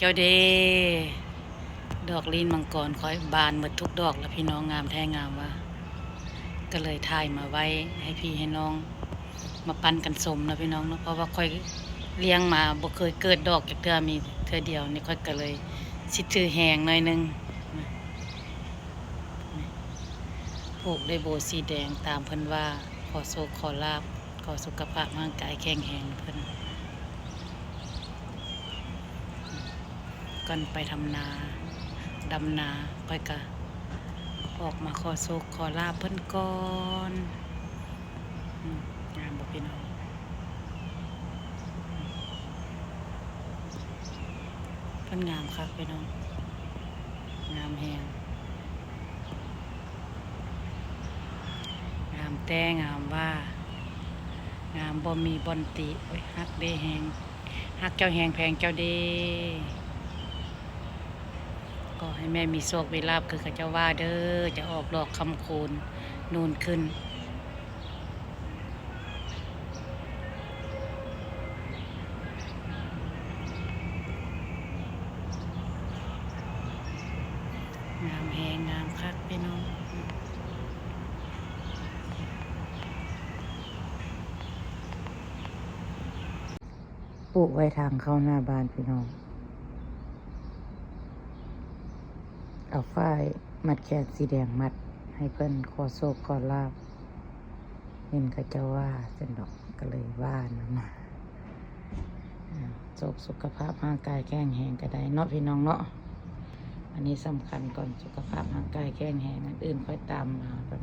เจ้าเดดอกลีนมังกรคอยบานหมดทุกดอกแล้วพี่น้องงามแท้งามว่าก็เลยถ่ายมาไว้ให้พี่ให้น้องมาปั้นกันสมนะพี่น้องเนาะเพราะว่าค่อยเลี้ยงมาบ่เคยเกิดดอกจากเทื่อมีเทื่อเดียวนี่ค่อยก็เลยสิถือแหงหน่อยนึงผูกด้วยโบสีแดงตามเพิ่นว่าขอโชคขอลาภขอสุขภาพร่างกายแข็งแรงเพิ่นก่อนไปทำนาดำนาไปกะออกมาขอโชคขอลาภเพิ่นก่อนงามบ่พี่น้องเพิ่นงามคักพี่น้องงามแฮงงามแต่งามว่างามบ่มีบ่อนติโอ้ยฮักเด้แฮงฮักเจ้าแฮงแพงเจ้าเด้ก็ให้แม่มีโชคมีลาภคือเขาเจ้าว่าเด้อจะออกดอกคำคูณนูนขึ้นงามแฮงงามคักพี่น้องปลูกไว้ทางเข้าหน้าบ้านพี่น้องเอาฝ้ายมัดแขนสีแดงมัดให้เพิ่นขอโชคขอลาภเห็นเขาเจ้าว่าเส้นดอกก็เลยว่านะมาโชคสุขภาพร่างกายแข็งแรงก็ได้เนาะพี่น้องเนาะอันนี้สำคัญก่อนสุขภาพร่างกายแข็งแรงอันอื่นค่อยตามมาแบบ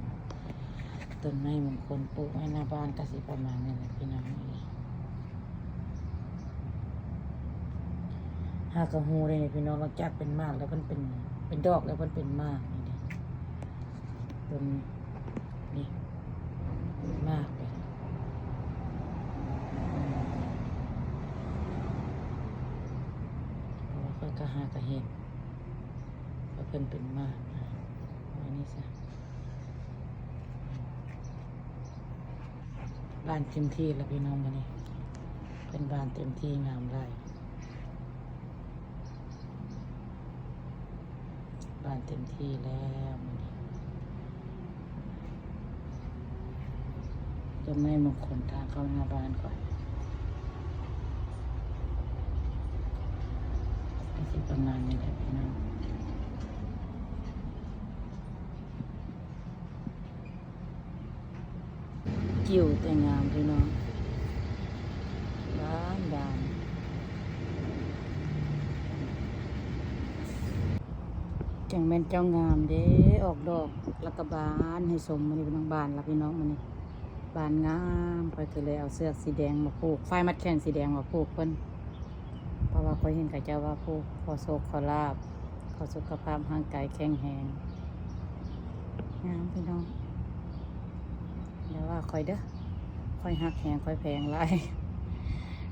ต้นไม้มงคลปลูกไว้หน้าบ้านก็สิประมาณนี้แหละพี่น้องหากระหูเลยพี่น้องเราจักเป็นมากแล้วมันเป็นดอกแล้วมันเป็นมากนี่ต้นนี่มากเลยเพราะว่าค่อยกระหากระเห็นเพราะเป็นมากอันนี้ซะบ้านเต็มที่แล้วพี่น้องมานี่เป็นบ้านเต็มที่งามไรบ้านเต็มที่แล้วมันจะไม่มงคลทางเข้าหน้าบ้านก่อนสิประมาณนี้แหละพี่น้องจิ๋วแต่งามพี่น้องบานจังแม่นเจ้างามเด้ออกดอกแล้วก็บานให้สมมันนี่เป็นน้องบานแล้วพี่น้องมันนี่บานงามไปก็เลยเอาเสือกสีแดงมาผูกฝ้ายมัดแขนสีแดงมาผูกเพิ่นเพราะว่าเขาเห็นกับเจ้าว่าผูกขอโชคขอลาภขอสุขภาพร่างกายแข็งแรงงามพี่น้องเดี๋ยวว่าคอยเด้อคอยหักแหงคอยแพงหลาย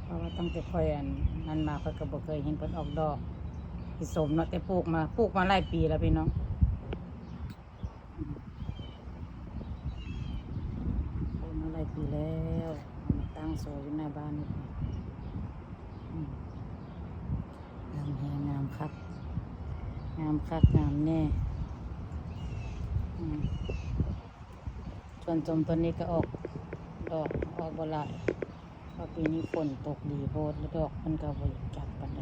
เพราะว่าต้องไปคอยอันนั้นมาคอยก็บ่เคยเห็นเพิ่นออกดอกที่สมเนาะแต่ปลูกมาหลายปีแล้วพี่น้องปลูกมาหลายปีแล้วมาตั้งโซอยู่หน้าบ้านนี่งามแฮงงามคักงามคักงามแน่ส่วนจมต้นนี้ก็ออกดอกออกบ่หลายเพราะปีนี้ฝนตกดีโพดแล้วดอกมันก็บ่จับปานใด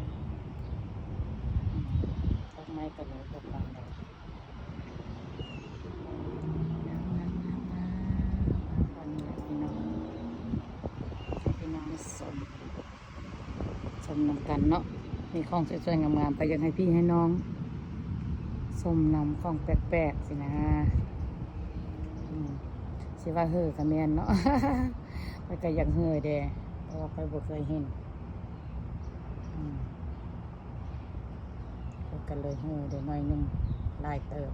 ต้นไม้ก็เลยตกปานใดงามวันนี้พี่น้องชมนำกันเนาะมีของสวยๆงามๆไปยังให้พี่ให้น้องชมนำของแปลกๆสินะสิว่าเฮ่อกับแมนเนาะ ไปก็ยังเฮ่อเด้เพราะว่าไปบ่เคยเห็นก็เลยเฮ่อเด้หน่อยนึงลายเติบ